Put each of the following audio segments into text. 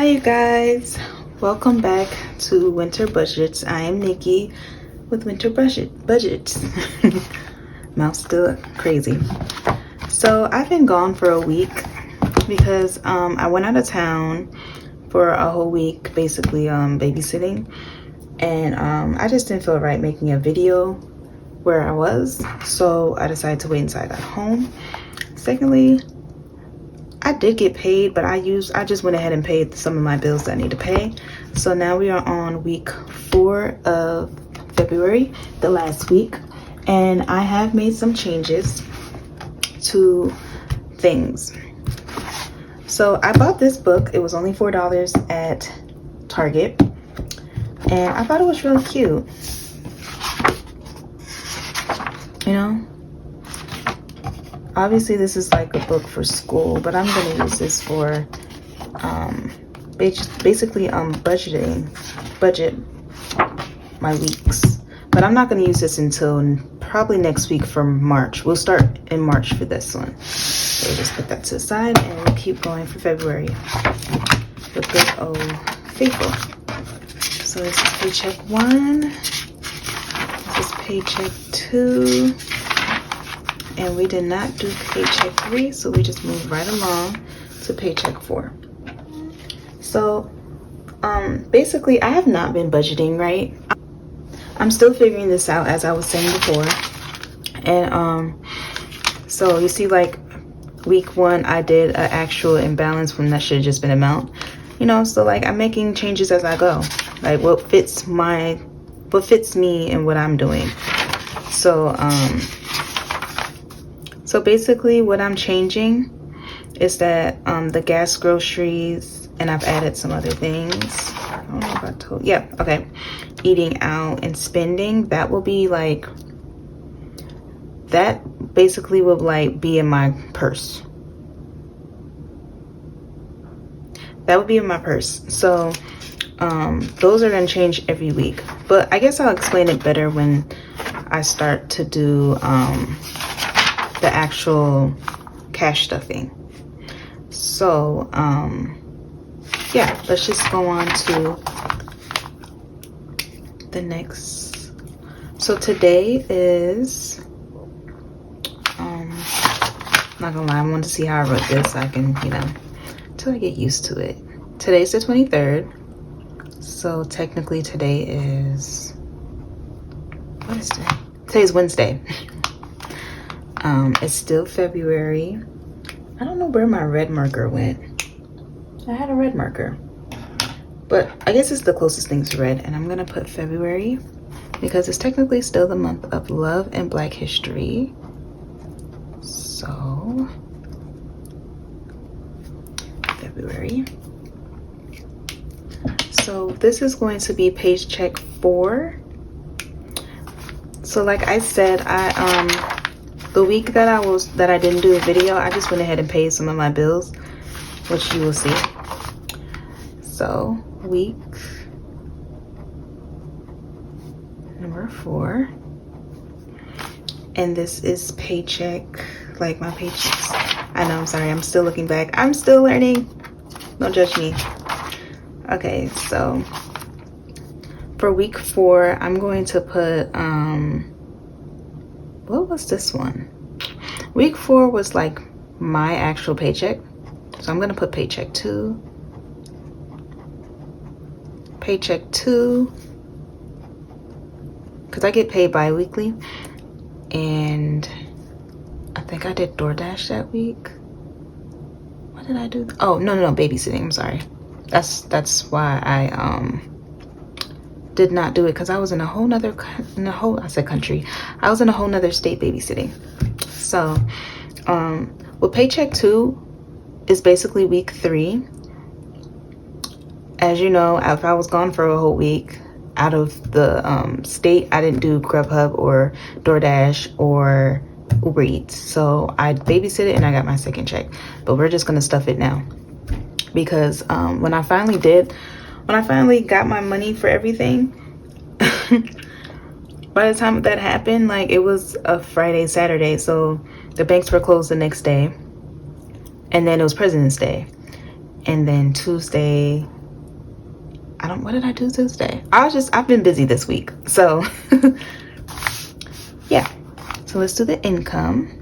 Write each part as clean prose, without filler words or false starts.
you guys, welcome back to Winter Budgets. I am Nikki with Winter Budgets. Mouth's still crazy. So I've been gone for a week because I went out of town for a whole week, basically babysitting, and I just didn't feel right making a video where I was, so I decided to wait until I got home. Secondly, I did get paid, but I just went ahead and paid some of my bills that I need to pay. So now we are on week 4 of February, the last week, and I have made some changes to things. So I bought this book. It was only $4 at Target, and I thought it was really cute. You know, obviously this is like a book for school, but I'm gonna use this for basically budget my weeks. But I'm not gonna use this until probably next week for March. We'll start in March for this one. So just put that to the side and we'll keep going for February with good old faithful. So this is paycheck 1. This is paycheck 2. And we did not do paycheck 3, so we just moved right along to paycheck 4. So basically I have not been budgeting, right? I'm still figuring this out, as I was saying before. And so you see, like week 1 I did an actual imbalance when that should have just been amount, you know. So like I'm making changes as I go, like what fits me and what I'm doing. So so basically what I'm changing is that the gas, groceries, and I've added some other things. I don't know if I told, yeah, okay. Eating out and spending, that will be like, that basically will like be in my purse. That would be in my purse. So those are gonna change every week. But I guess I'll explain it better when I start to do the actual cash stuffing. So yeah, let's just go on to the next. So today is not gonna lie, I want to see how I wrote this so I can, you know, until I get used to it. Today's the 23rd, so technically today is, what is today? Today's Wednesday. It's still February. I don't know where my red marker went. I had a red marker, but I guess it's the closest thing to red, and I'm gonna put February because it's technically still the month of love and Black history. So February. So this is going to be paycheck 4. So like I said, the week that I didn't do a video, I just went ahead and paid some of my bills, which you will see. So week number 4, and this is paycheck, like my paychecks. I know, I'm sorry, I'm still looking back. I'm still learning. Don't judge me. Okay, so for week 4, I'm going to put what was this one? Week 4 was like my actual paycheck. So I'm gonna put paycheck 2. Paycheck 2. Because I get paid bi-weekly. And I think I did DoorDash that week. What did I do? Oh, no, babysitting, I'm sorry. That's why I did not do it, because I was in a whole nother country. I was in a whole nother state babysitting. So well, paycheck 2 is basically week 3. As you know, if I was gone for a whole week out of the state, I didn't do Grubhub or DoorDash or Uber Eats. So I babysitted and I got my second check, but we're just gonna stuff it now because when I finally got my money for everything, by the time that happened, like it was a Friday, Saturday, so the banks were closed the next day, and then it was President's Day, and then Tuesday what did I do Tuesday? I've been busy this week. So yeah. So let's do the income.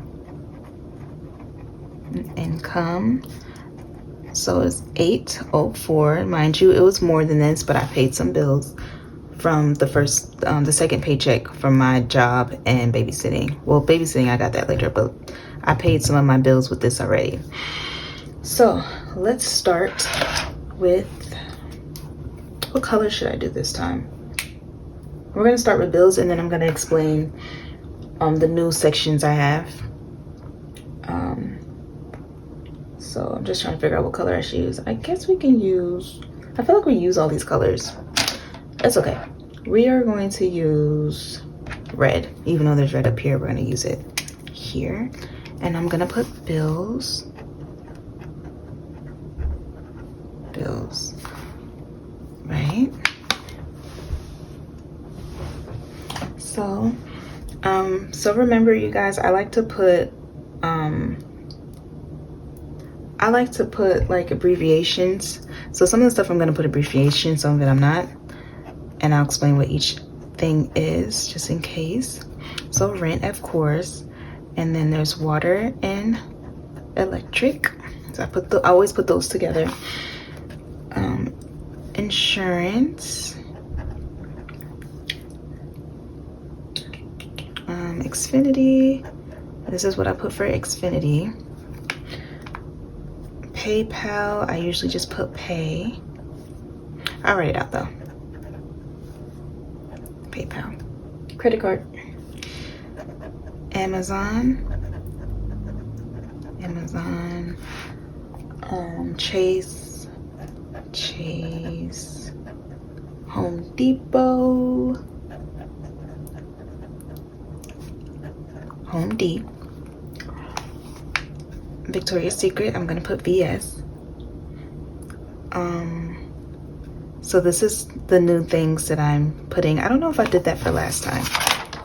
So it's 804. Mind you, it was more than this, but I paid some bills from the second paycheck from my job and babysitting. Well, babysitting, I got that later, but I paid some of my bills with this already. So let's start with, what color should I do this time? We're gonna start with bills, and then I'm gonna explain the new sections I have. So I'm just trying to figure out what color I should use. I guess we can use, I feel like we use all these colors. That's okay. We are going to use red. Even though there's red up here, we're gonna use it here. And I'm gonna put bills. Right? So remember you guys, I like to put like abbreviations. So some of the stuff I'm gonna put abbreviations, some of it I'm not. And I'll explain what each thing is just in case. So rent, of course. And then there's water and electric. So I always put those together. Insurance. Xfinity. This is what I put for Xfinity. PayPal, I usually just put pay. I'll write it out though. PayPal. Credit card. Amazon. Chase. Home Depot. Home D. Victoria's Secret, I'm gonna put VS. So this is the new things that I'm putting. I don't know if I did that for last time.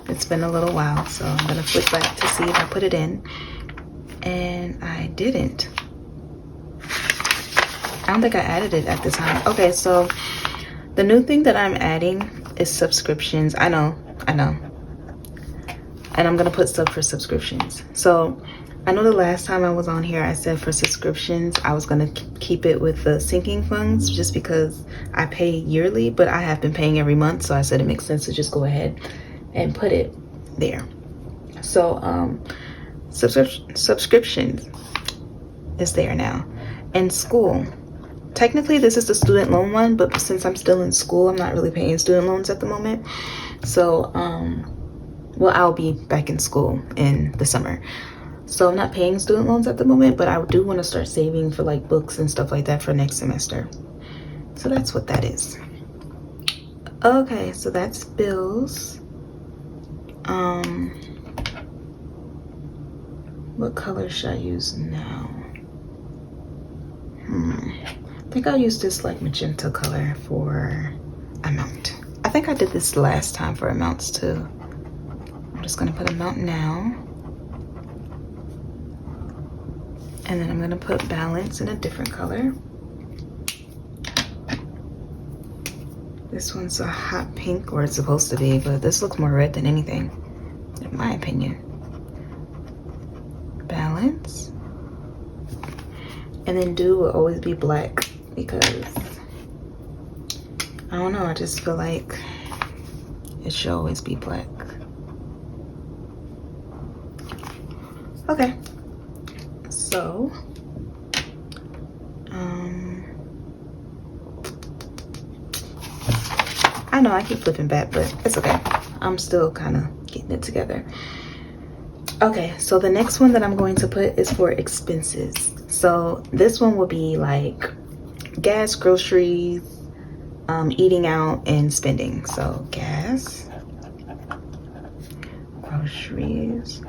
It's been a little while, so I'm gonna flip back to see if I put it in. And I didn't. I don't think I added it at the time. Okay, so the new thing that I'm adding is subscriptions. I know. And I'm gonna put stuff for subscriptions. So I know the last time I was on here, I said for subscriptions, I was gonna keep it with the sinking funds just because I pay yearly, but I have been paying every month. So I said it makes sense to just go ahead and put it there. So subscriptions is there now. And school. Technically this is the student loan one, but since I'm still in school, I'm not really paying student loans at the moment. So well, I'll be back in school in the summer. So I'm not paying student loans at the moment, but I do want to start saving for like books and stuff like that for next semester. So that's what that is. Okay, so that's bills. What color should I use now? I think I'll use this like magenta color for amount. I think I did this last time for amounts too. I'm just gonna put amount now. And then I'm gonna put balance in a different color. This one's a hot pink, or it's supposed to be, but this looks more red than anything, in my opinion. Balance. And then do will always be black because, I don't know, I just feel like it should always be black. Okay. So, I know I keep flipping back, but it's okay. I'm still kind of getting it together. Okay, so the next one that I'm going to put is for expenses. So this one will be like gas, groceries, eating out, and spending. So gas, groceries.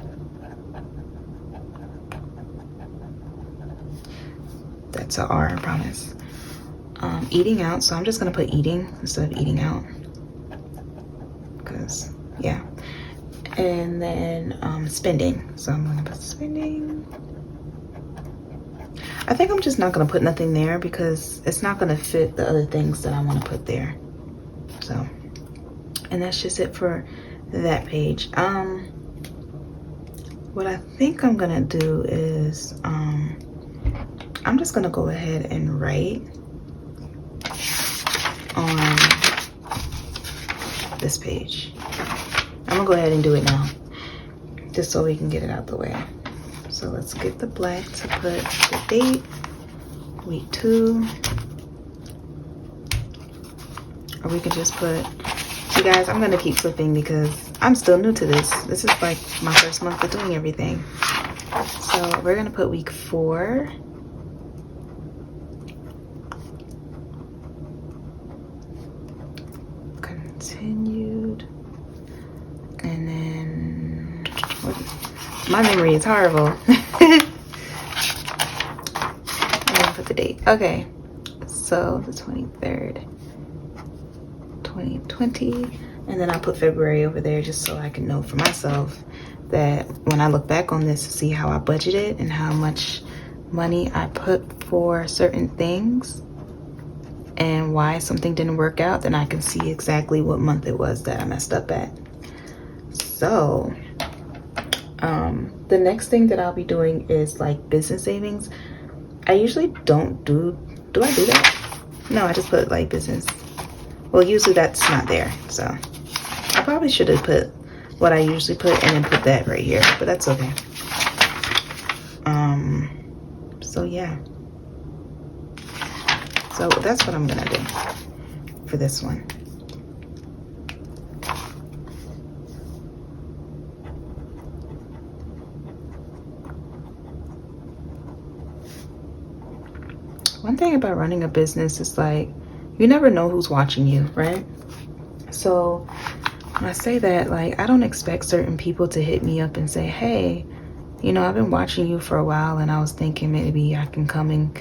That's a R, I promise. Eating out, so I'm just gonna put eating instead of eating out, because yeah. And then spending, so I'm gonna put spending. I think I'm just not gonna put nothing there because it's not gonna fit the other things that I want to put there. So, and that's just it for that page. What I think I'm gonna do is I'm just gonna go ahead and write on this page. I'm gonna go ahead and do it now, just so we can get it out the way. So let's get the black to put the date, week 2. Or we can just put, you guys, I'm gonna keep flipping because I'm still new to this. This is like my first month of doing everything. So we're gonna put week 4. Continued. And then, my memory is horrible. I'm gonna put the date. Okay, so the 23rd, 2020. And then I'll put February over there just so I can know for myself that when I look back on this to see how I budgeted and how much money I put for certain things and why something didn't work out, then I can see exactly what month it was that I messed up at. So the next thing that I'll be doing is like business savings. I usually don't do I do that? No, I just put like business. Well, usually that's not there, so I probably should have put what I usually put and then put that right here, but that's okay. So yeah, so that's what I'm gonna do for this one. One thing about running a business is like, you never know who's watching you, right? So when I say that, like, I don't expect certain people to hit me up and say, hey, you know, I've been watching you for a while and I was thinking maybe I can come and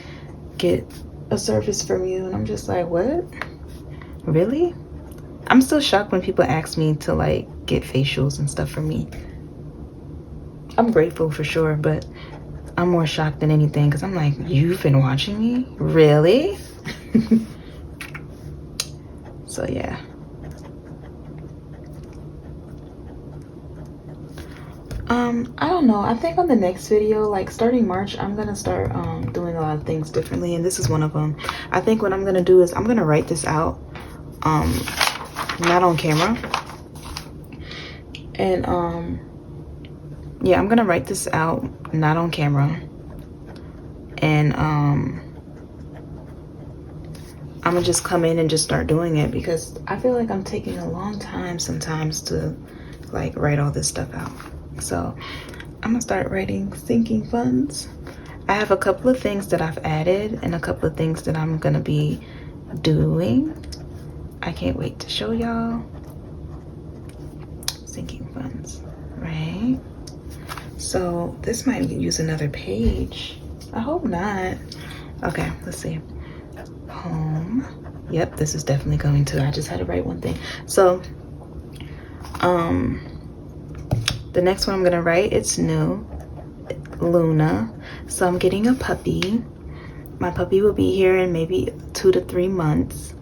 get a service from you. And I'm just like, what? Really? I'm still shocked when people ask me to like get facials and stuff from me. I'm grateful for sure, but I'm more shocked than anything because I'm like, you've been watching me? Really? So yeah. I don't know. I think on the next video, like starting March, I'm gonna start doing a lot of things differently, and this is one of them. I think what I'm gonna do is I'm gonna write this out, not on camera, and yeah, I'm gonna write this out not on camera, and I'm gonna just come in and just start doing it because I feel like I'm taking a long time sometimes to like write all this stuff out. So I'm gonna start writing sinking funds. I have a couple of things that I've added and a couple of things that I'm gonna be doing. I can't wait to show y'all. Sinking funds, right? So this might use another page. I hope not. Okay, let's see. Home. Yep, this is definitely going to. I just had to write one thing. So the next one I'm gonna write, it's new, Luna. So I'm getting a puppy. My puppy will be here in maybe 2 to 3 months,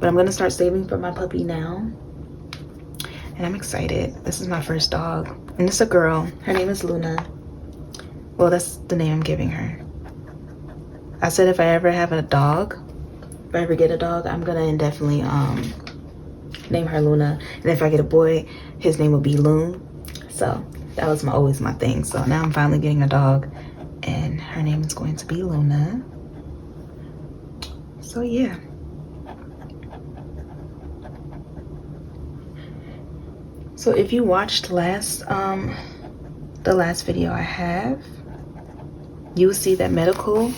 but I'm gonna start saving for my puppy now, and I'm excited. This is my first dog, and it's a girl. Her name is Luna. Well, that's the name I'm giving her. I said if I ever have a dog, if I ever get a dog, I'm gonna indefinitely name her Luna, and if I get a boy, his name will be Loon. So that was always my thing. So now I'm finally getting a dog, and her name is going to be Luna. So yeah. So if you watched the last video I have, you will see that medical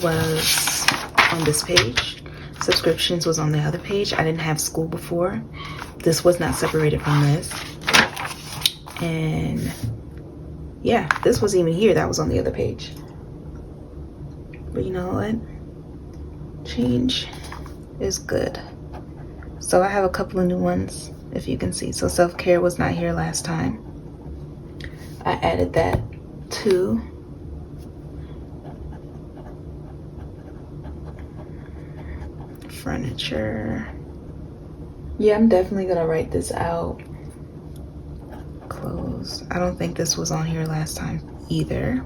was on this page. Subscriptions was on the other page. I didn't have school before. This was not separated from this. And yeah, this was even here. That was on the other page. But you know what? Change is good. So I have a couple of new ones, if you can see. So self-care was not here last time. I added that too. furniture. Yeah, I'm definitely gonna write this out. Clothes. I don't think this was on here last time either.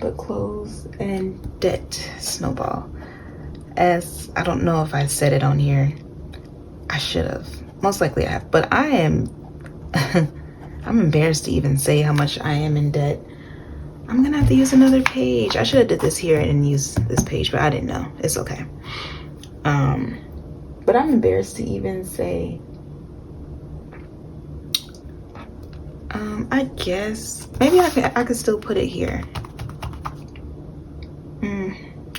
But clothes and debt snowball. As I don't know if I said it on here. I should have. Most likely I have. But I am I'm embarrassed to even say how much I am in debt. I'm gonna have to use another page. I should have did this here and used this page, but I didn't know. It's okay. But I'm embarrassed to even say. I guess maybe I could still put it here.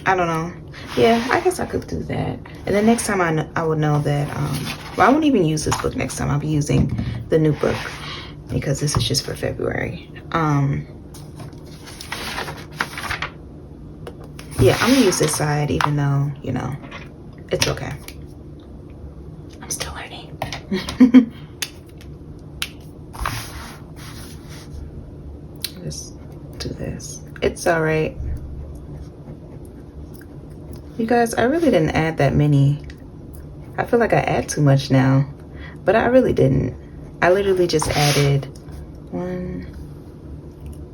I don't know. Yeah, I guess I could do that. And then next time I would know that. Well, I won't even use this book next time. I'll be using the new book because this is just for February. Yeah, I'm gonna use this side even though, you know, it's okay. I'm still learning. Just do this. It's all right. You guys, I really didn't add that many. I feel like I add too much now, but I really didn't. I literally just added 1,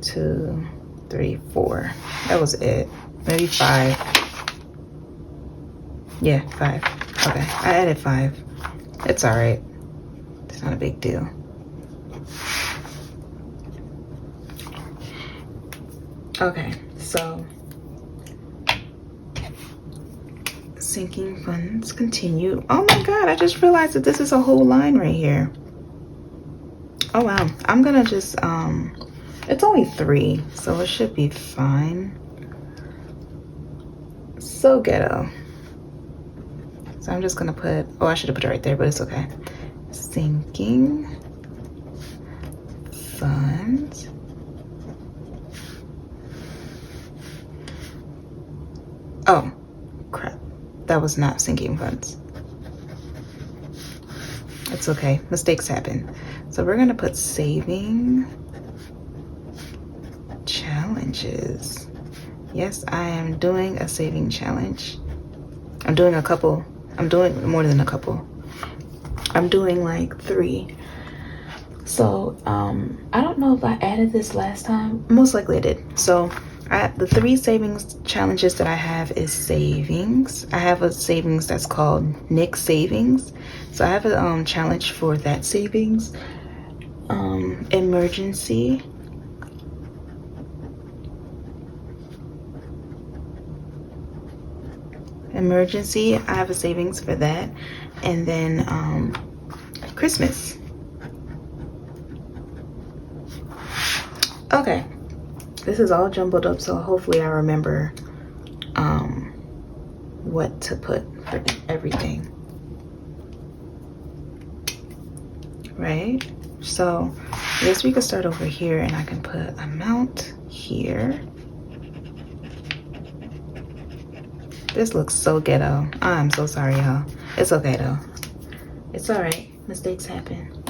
2, 3, 4. That was it. Maybe 5. Yeah, 5. Okay, I added 5. It's all right. It's not a big deal. Okay, so sinking funds continue. Oh my god, I just realized that this is a whole line right here. Oh wow, I'm gonna just it's only 3, so it should be fine. So ghetto. So I'm just gonna put, oh, I should have put it right there, but it's okay. Sinking funds. Oh crap, that was not sinking funds. It's okay, mistakes happen. So we're gonna put saving challenges. Yes, I am doing a saving challenge. I'm doing a couple. I'm doing more than a couple. I'm doing like 3. So I don't know if I added this last time. Most likely I did. So the 3 savings challenges that I have is savings. I have a savings that's called Nick Savings. So I have a challenge for that savings. Emergency. Emergency, I have a savings for that. And then Christmas. Okay, this is all jumbled up, so hopefully I remember what to put for everything. Right? So I guess we could start over here and I can put amount here. This looks so ghetto. I'm so sorry, y'all. It's okay though. It's all right. Mistakes happen.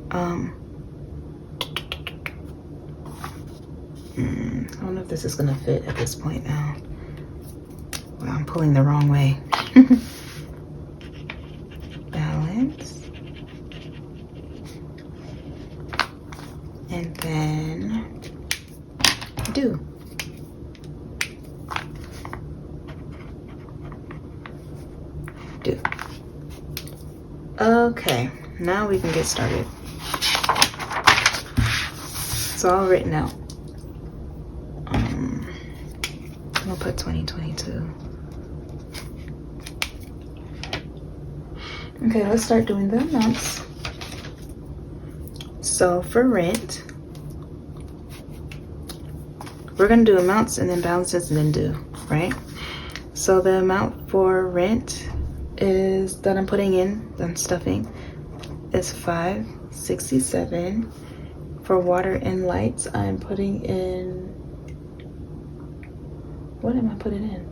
I don't know if this is gonna fit at this point now. Well, I'm pulling the wrong way. Balance. And then do. Okay, now we can get started. It's all written out. I'm gonna put 2022. Okay, let's start doing the amounts. So for rent, we're gonna do amounts and then balances and then do, right? So the amount for rent is that I'm putting in, that I'm stuffing, is $567. For water and lights, I'm putting in, what am I putting in?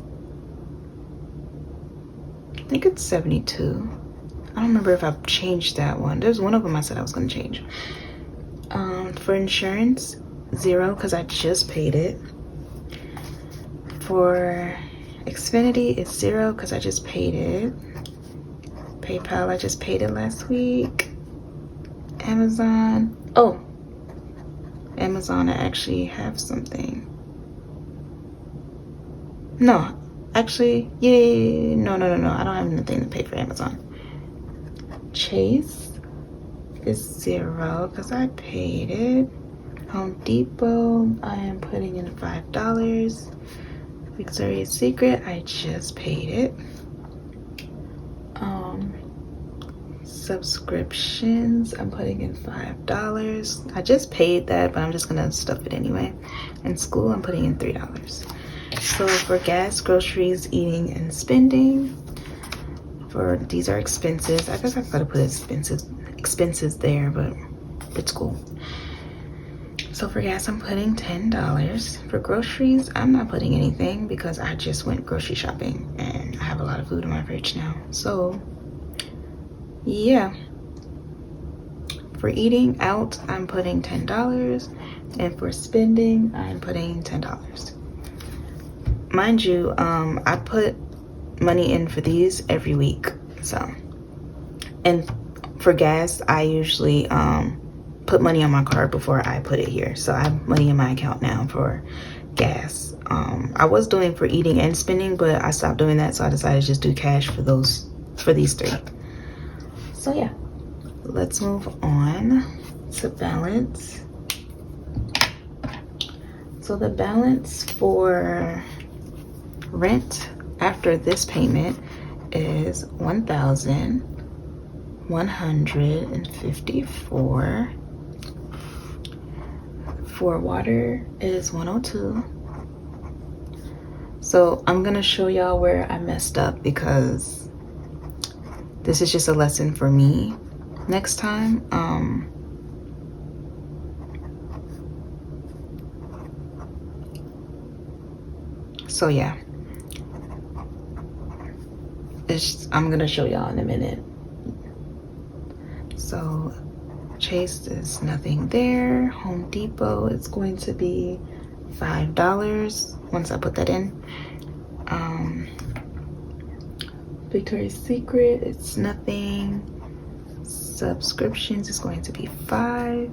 I think it's 72. I don't remember if I've changed that one. There's one of them I said I was gonna change. For insurance, 0, because I just paid it. For Xfinity is 0 because I just paid it. PayPal, I just paid it last week. Amazon, oh, Amazon, I actually have something. No, actually, yeah, no, I don't have anything to pay for Amazon. Chase is 0 because I paid it. Home Depot, I am putting in $5. Victoria's Secret, I just paid it. Subscriptions, I'm putting in $5. I just paid that, but I'm just gonna stuff it anyway. In school, I'm putting in $3. So for gas, groceries, eating, and spending, for these are expenses. I guess I gotta put expenses there, but it's cool. So for gas, I'm putting $10. For groceries, I'm not putting anything because I just went grocery shopping and I have a lot of food in my fridge now. So yeah. For eating out, I'm putting $10. And for spending, I'm putting $10. Mind you, I put money in for these every week. So, and for gas, I usually put money on my card before I put it here. So I have money in my account now for gas. I was doing for eating and spending, but I stopped doing that, so I decided to just do cash for these 3. So yeah, let's move on to balance. So the balance for rent after this payment is $1,154. For water is $102. So I'm gonna show y'all where I messed up because this is just a lesson for me next time. So yeah, I'm gonna show y'all in a minute. So Chase is nothing there. Home Depot is going to be $5 once I put that in. Victoria's Secret, it's nothing. Subscriptions is going to be $5,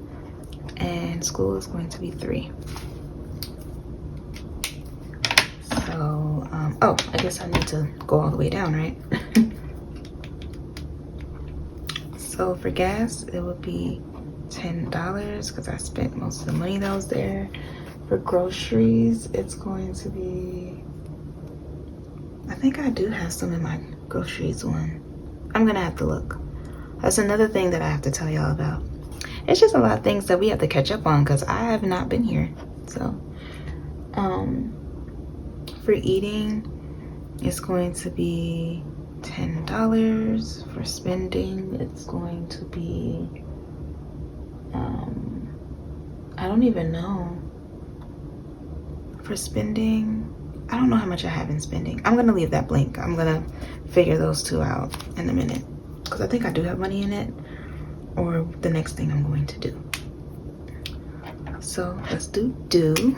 and school is going to be $3. So, oh, I guess I need to go all the way down, right? So for gas, it would be $10 because I spent most of the money that was there. For groceries, it's going to be, I think I do have some in my groceries one. I'm gonna have to look. That's another thing that I have to tell y'all about. It's just a lot of things that we have to catch up on because I have not been here. So, for eating, it's going to be $10. For spending, it's going to be, I don't even know. For spending, I don't know how much I have in spending. I'm gonna leave that blank. I'm gonna figure those 2 out in a minute because I think I do have money in it, or the next thing I'm going to do. So let's do due.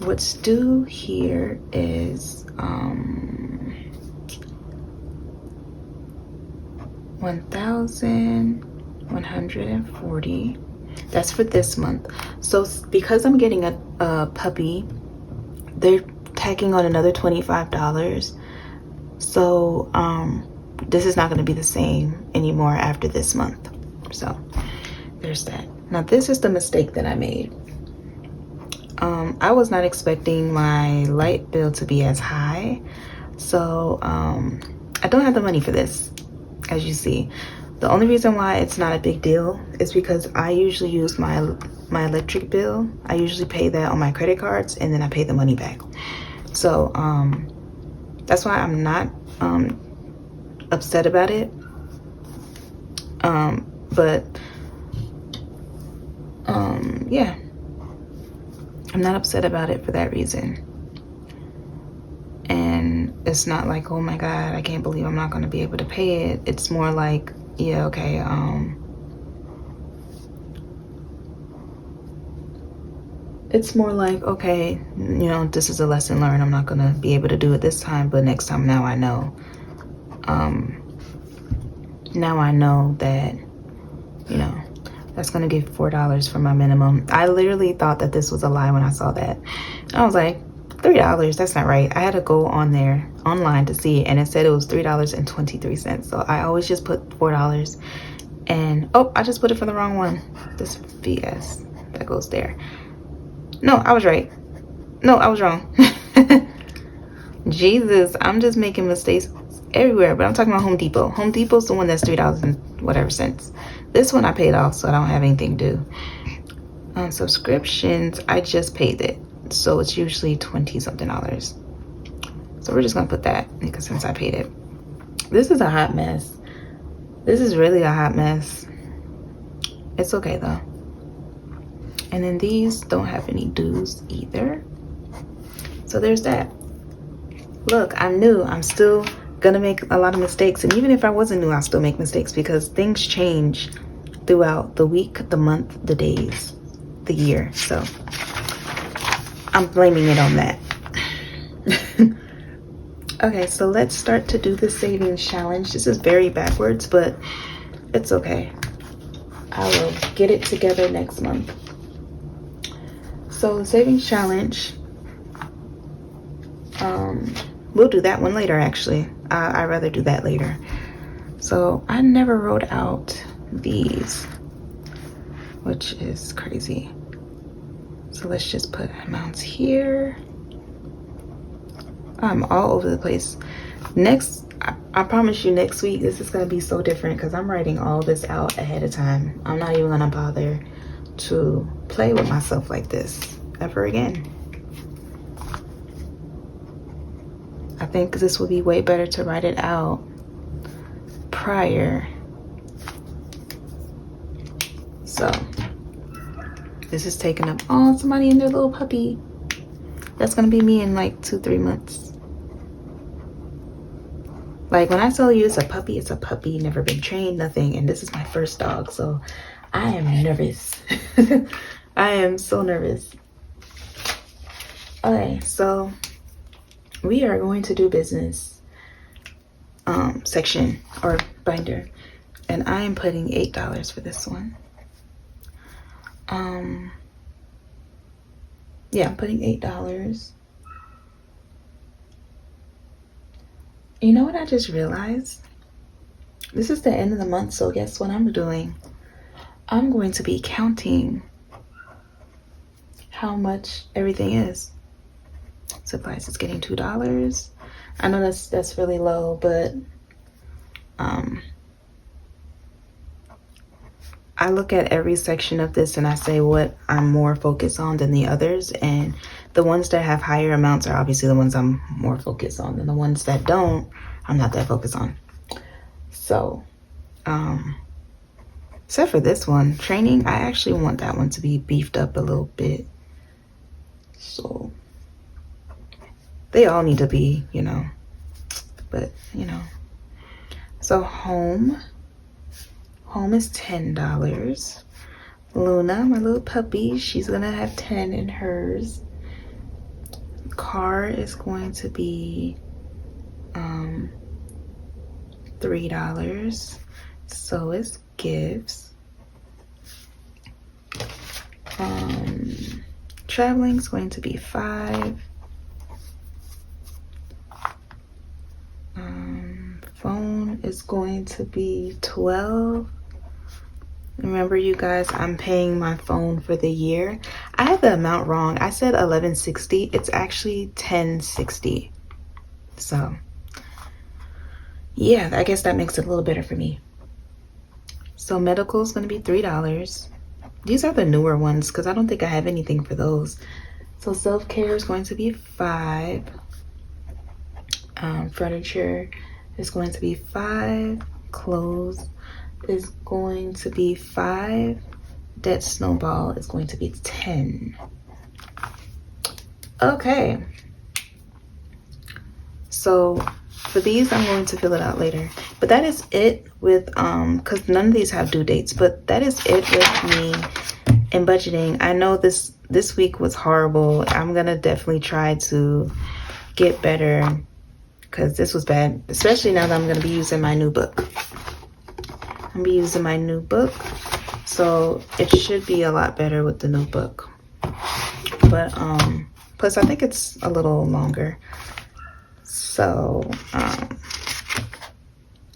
What's due here is $1,140. That's for this month. So because I'm getting a puppy, they're tacking on another $25. So this is not going to be the same anymore after this month. So there's that. Now this is the mistake that I made. I was not expecting my light bill to be as high. So I don't have the money for this, as you see. The only reason why it's not a big deal is because I usually use my electric bill. I usually pay that on my credit cards and then I pay the money back. So that's why I'm not upset about it. But yeah, I'm not upset about it for that reason. And it's not like, oh my God, I can't believe I'm not going to be able to pay it. It's more like, yeah, okay, it's more like, okay, you know, this is a lesson learned. I'm not gonna be able to do it this time, but next time, now I know. Now I know that, you know, that's gonna give $4 for my minimum. I literally thought that this was a lie when I saw that. I was like, $3, that's not right. I had to go on there online to see it, and it said it was $3.23. So I always just put $4. And oh, I just put it for the wrong one. This VS that goes there. No, I was right. No, I was wrong. Jesus, I'm just making mistakes everywhere, but I'm talking about Home Depot. Home Depot's the one that's $3 and whatever cents. This one I paid off, so I don't have anything due. Subscriptions, I just paid it, so it's usually 20 something dollars. So we're just gonna put that because since I paid it. This is a hot mess. This is really a hot mess. It's okay though. And then these don't have any dues either. So there's that. Look, I'm new. I'm still gonna make a lot of mistakes. And even if I wasn't new, I'll still make mistakes because things change throughout the week, the month, the days, the year. So I'm blaming it on that. Okay, so let's start to do the savings challenge. This is very backwards, but it's okay. I will get it together next month. So the savings challenge, we'll do that one later actually. I'd rather do that later. So I never wrote out these, which is crazy. So let's just put amounts here. I'm all over the place. Next, I promise you next week, this is gonna be so different because I'm writing all this out ahead of time. I'm not even gonna bother to play with myself like this ever again. I think this would be way better to write it out prior. So this is taking up, oh, somebody and their little puppy. That's gonna be me in like 2-3 months. Like when I tell you it's a puppy, never been trained, nothing. And this is my first dog, so I am nervous. I am so nervous. Okay, so we are going to do business section or binder. And I am putting $8 for this one. Yeah, I'm putting $8. You know what I just realized? This is the end of the month, so guess what I'm doing? I'm going to be counting how much everything is. Supplies is getting $2. I know that's really low, but I look at every section of this and I say what I'm more focused on than the others, and the ones that have higher amounts are obviously the ones I'm more focused on, and the ones that don't, I'm not that focused on. So, except for this one, training, I actually want that one to be beefed up a little bit. So, they all need to be, you know, but, you know. So, home is $10. Luna, my little puppy, she's gonna have 10 in hers. Car is going to be $3. So is gifts. Traveling is going to be $5. Phone is going to be $12. Remember, you guys, I'm paying my phone for the year. I had the amount wrong. I said $11.60. It's actually $10.60. So, yeah, I guess that makes it a little better for me. So medical is going to be $3. These are the newer ones because I don't think I have anything for those. So self-care is going to be $5. Furniture is going to be $5. Clothes is going to be $5. Debt snowball is going to be $10. Okay. So for these, I'm going to fill it out later. But that is it with, because none of these have due dates, but that is it with me in budgeting. I know this this week was horrible. I'm gonna definitely try to get better because this was bad, especially now that I'm gonna be using my new book. I'm gonna be using my new book, so it should be a lot better with the new book. But plus I think it's a little longer. So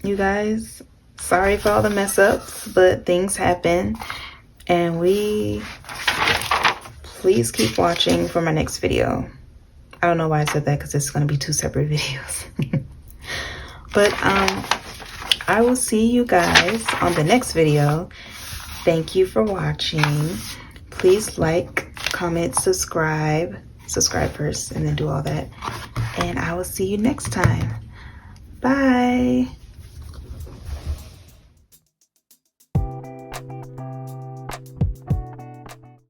you guys, sorry for all the mess ups, but things happen, and please keep watching for my next video. I don't know why I said that, because it's going to be 2 separate videos. But I will see you guys on the next video. Thank you for watching. Please like, comment, subscribe first and then do all that, and I will see you next time. Bye.